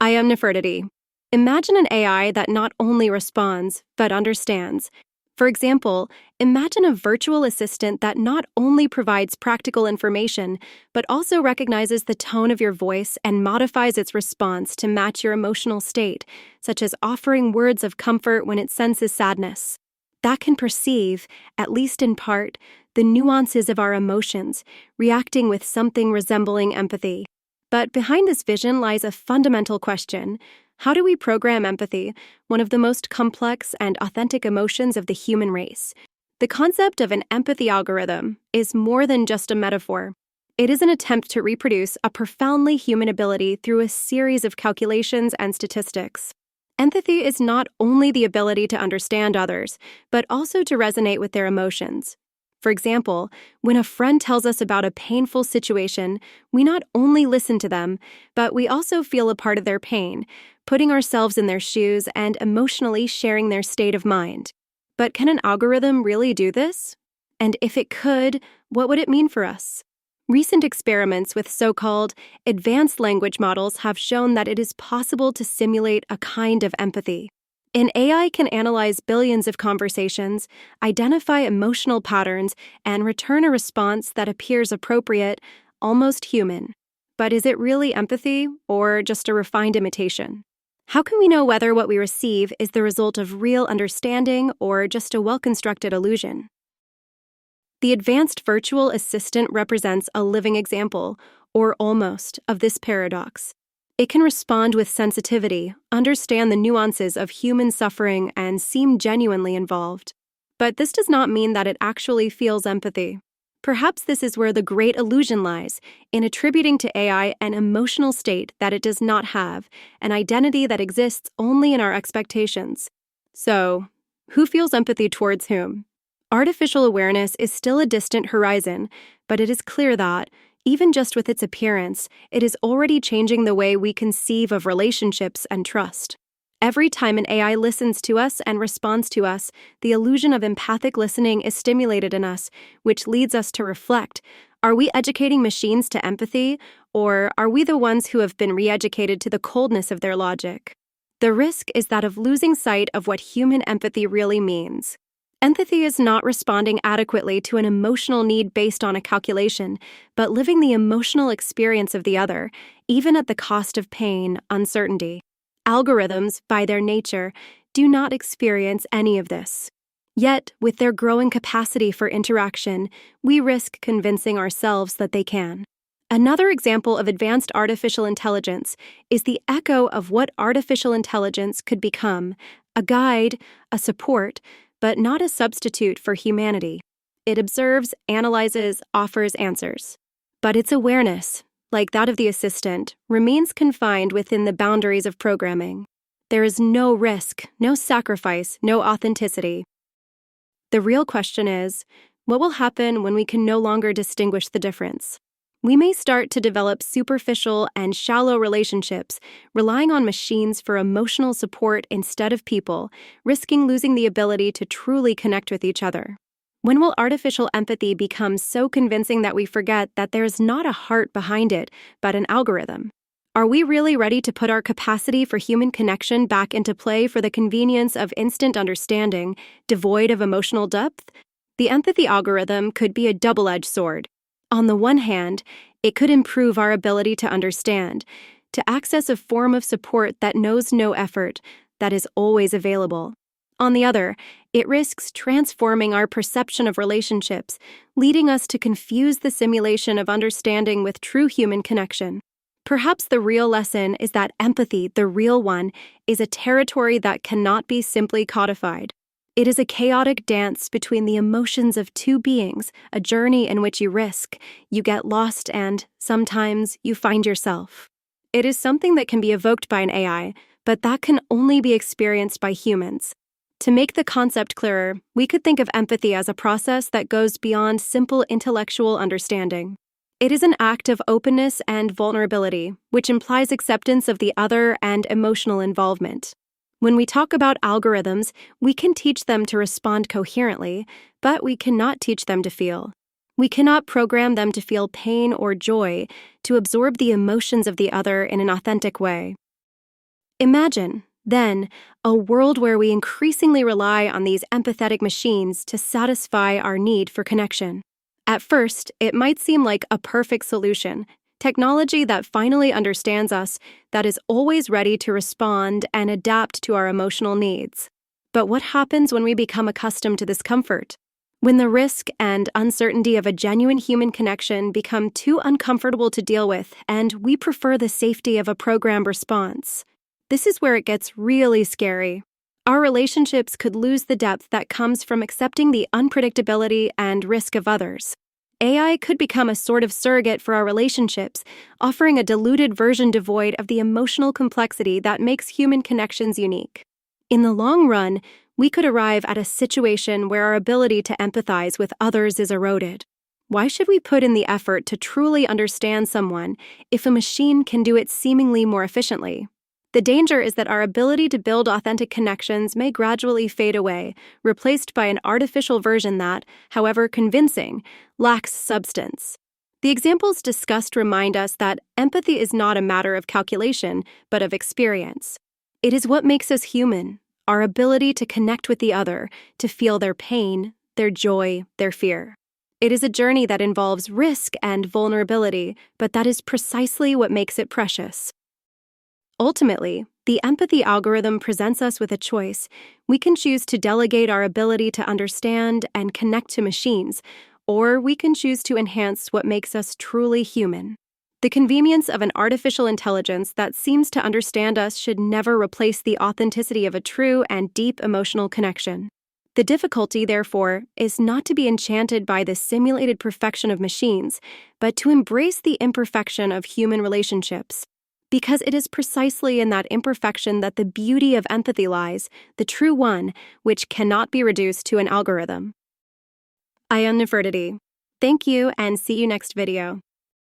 I am Nefertiti. Imagine an AI that not only responds, but understands. For example, imagine a virtual assistant that not only provides practical information, but also recognizes the tone of your voice and modifies its response to match your emotional state, such as offering words of comfort when it senses sadness. That can perceive, at least in part, the nuances of our emotions, reacting with something resembling empathy. But behind this vision lies a fundamental question. How do we program empathy, one of the most complex and authentic emotions of the human race? The concept of an empathy algorithm is more than just a metaphor. It is an attempt to reproduce a profoundly human ability through a series of calculations and statistics. Empathy is not only the ability to understand others, but also to resonate with their emotions. For example, when a friend tells us about a painful situation, we not only listen to them, but we also feel a part of their pain, putting ourselves in their shoes and emotionally sharing their state of mind. But can an algorithm really do this? And if it could, what would it mean for us? Recent experiments with so-called advanced language models have shown that it is possible to simulate a kind of empathy. An AI can analyze billions of conversations, identify emotional patterns, and return a response that appears appropriate, almost human. But is it really empathy, or just a refined imitation? How can we know whether what we receive is the result of real understanding or just a well-constructed illusion? The advanced virtual assistant represents a living example, or almost, of this paradox. It can respond with sensitivity, understand the nuances of human suffering, and seem genuinely involved. But this does not mean that it actually feels empathy. Perhaps this is where the great illusion lies, in attributing to AI an emotional state that it does not have, an identity that exists only in our expectations. So, who feels empathy towards whom? Artificial awareness is still a distant horizon, but it is clear that, even just with its appearance, it is already changing the way we conceive of relationships and trust. Every time an AI listens to us and responds to us, the illusion of empathic listening is stimulated in us, which leads us to reflect. Are we educating machines to empathy, or are we the ones who have been re-educated to the coldness of their logic? The risk is that of losing sight of what human empathy really means. Empathy is not responding adequately to an emotional need based on a calculation, but living the emotional experience of the other, even at the cost of pain, uncertainty. Algorithms, by their nature, do not experience any of this. Yet, with their growing capacity for interaction, we risk convincing ourselves that they can. Another example of advanced artificial intelligence is the echo of what artificial intelligence could become: a guide, a support, but not a substitute for humanity. It observes, analyzes, offers answers. But its awareness, like that of the assistant, remains confined within the boundaries of programming. There is no risk, no sacrifice, no authenticity. The real question is, what will happen when we can no longer distinguish the difference? We may start to develop superficial and shallow relationships, relying on machines for emotional support instead of people, risking losing the ability to truly connect with each other. When will artificial empathy become so convincing that we forget that there is not a heart behind it, but an algorithm? Are we really ready to put our capacity for human connection back into play for the convenience of instant understanding, devoid of emotional depth? The empathy algorithm could be a double-edged sword. On the one hand, it could improve our ability to understand, to access a form of support that knows no effort, that is always available. On the other, it risks transforming our perception of relationships, leading us to confuse the simulation of understanding with true human connection. Perhaps the real lesson is that empathy, the real one, is a territory that cannot be simply codified. It is a chaotic dance between the emotions of two beings, a journey in which you risk, you get lost, and, sometimes, you find yourself. It is something that can be evoked by an AI, but that can only be experienced by humans. To make the concept clearer, we could think of empathy as a process that goes beyond simple intellectual understanding. It is an act of openness and vulnerability, which implies acceptance of the other and emotional involvement. When we talk about algorithms, we can teach them to respond coherently, but we cannot teach them to feel. We cannot program them to feel pain or joy, to absorb the emotions of the other in an authentic way. Imagine, then, a world where we increasingly rely on these empathetic machines to satisfy our need for connection. At first, it might seem like a perfect solution, technology that finally understands us, that is always ready to respond and adapt to our emotional needs. But what happens when we become accustomed to this comfort? When the risk and uncertainty of a genuine human connection become too uncomfortable to deal with, and we prefer the safety of a programmed response. This is where it gets really scary. Our relationships could lose the depth that comes from accepting the unpredictability and risk of others. AI could become a sort of surrogate for our relationships, offering a diluted version devoid of the emotional complexity that makes human connections unique. In the long run, we could arrive at a situation where our ability to empathize with others is eroded. Why should we put in the effort to truly understand someone if a machine can do it seemingly more efficiently? The danger is that our ability to build authentic connections may gradually fade away, replaced by an artificial version that, however convincing, lacks substance. The examples discussed remind us that empathy is not a matter of calculation, but of experience. It is what makes us human, our ability to connect with the other, to feel their pain, their joy, their fear. It is a journey that involves risk and vulnerability, but that is precisely what makes it precious. Ultimately, the empathy algorithm presents us with a choice. We can choose to delegate our ability to understand and connect to machines, or we can choose to enhance what makes us truly human. The convenience of an artificial intelligence that seems to understand us should never replace the authenticity of a true and deep emotional connection. The difficulty, therefore, is not to be enchanted by the simulated perfection of machines, but to embrace the imperfection of human relationships. Because it is precisely in that imperfection that the beauty of empathy lies, the true one, which cannot be reduced to an algorithm. I am Nefertiti. Thank you and see you next video.